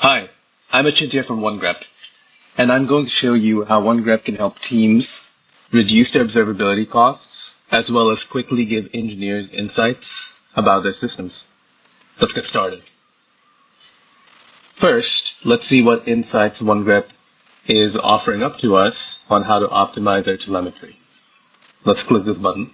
Hi, I'm Achintya from OneGrep, and I'm going to show you how OneGrep can help teams reduce their observability costs, as well as quickly give engineers insights about their systems. Let's get started. First, let's see what insights OneGrep is offering up to us on how to optimize our telemetry. Let's click this button.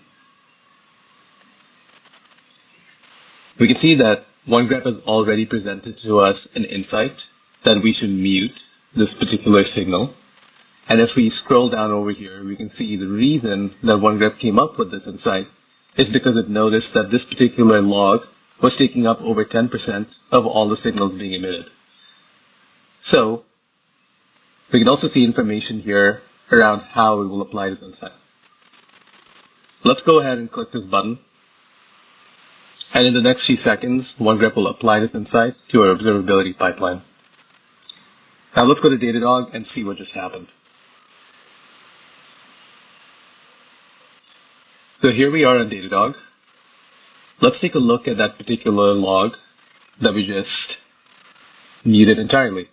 We can see that OneGrep has already presented to us an insight that we should mute this particular signal. And if we scroll down over here, we can see the reason that OneGrep came up with this insight is because it noticed that this particular log was taking up over 10% of all the signals being emitted. So we can also see information here around how we will apply this insight. Let's go ahead and click this button. And in the next few seconds, OneGrep will apply this insight to our observability pipeline. Now let's go to Datadog and see what just happened. So here we are on Datadog. Let's take a look at that particular log that we just muted entirely.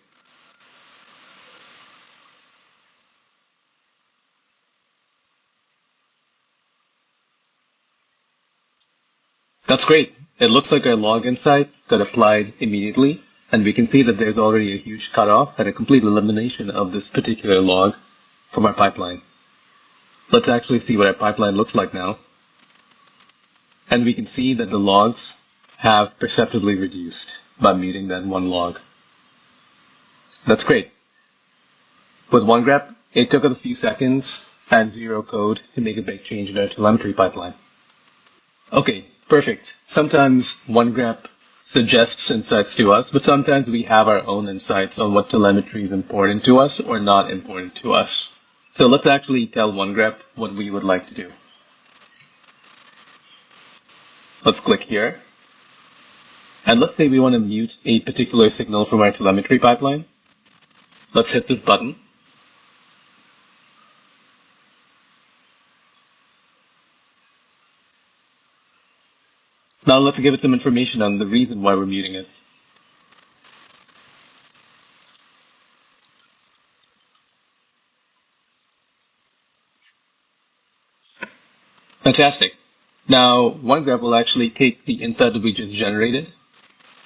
That's great. It looks like our log insight got applied immediately, and we can see that there's already a huge cutoff and a complete elimination of this particular log from our pipeline. Let's actually see what our pipeline looks like now. And we can see that the logs have perceptibly reduced by muting that one log. That's great. With OneGrep, it took us a few seconds and zero code to make a big change in our telemetry pipeline. Okay, perfect. Sometimes OneGrep suggests insights to us, but sometimes we have our own insights on what telemetry is important to us or not important to us. So let's actually tell OneGrep what we would like to do. Let's click here. And let's say we want to mute a particular signal from our telemetry pipeline. Let's hit this button. Now let's give it some information on the reason why we're muting it. Fantastic. Now OneGrep will actually take the insight that we just generated,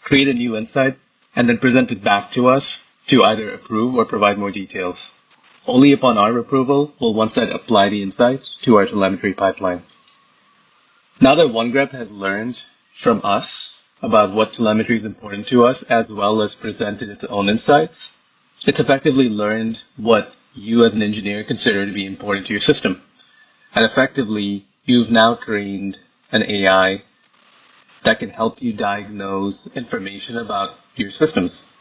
create a new insight, and then present it back to us to either approve or provide more details. Only upon our approval will OneSite apply the insight to our telemetry pipeline. Now that OneGrep has learned from us about what telemetry is important to us, as well as presented its own insights, it's effectively learned what you as an engineer consider to be important to your system. And effectively, you've now trained an AI that can help you diagnose information about your systems.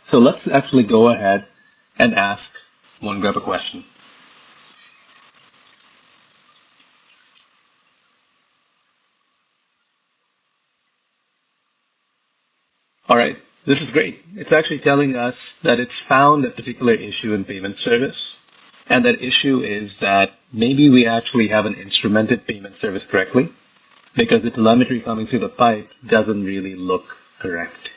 So let's actually go ahead and ask OneGrep a question. All right, this is great. It's actually telling us that it's found a particular issue in payment service. And that issue is that maybe we actually haven't instrumented payment service correctly because the telemetry coming through the pipe doesn't really look correct.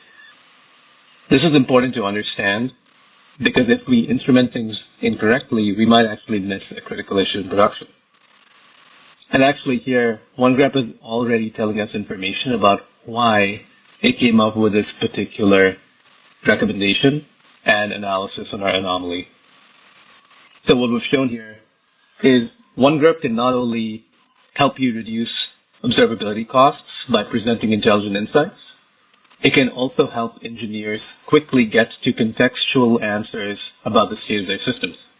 This is important to understand because if we instrument things incorrectly, we might actually miss a critical issue in production. And actually here, OneGrep is already telling us information about why it came up with this particular recommendation and analysis on our anomaly. So what we've shown here is OneGrep can not only help you reduce observability costs by presenting intelligent insights, it can also help engineers quickly get to contextual answers about the state of their systems.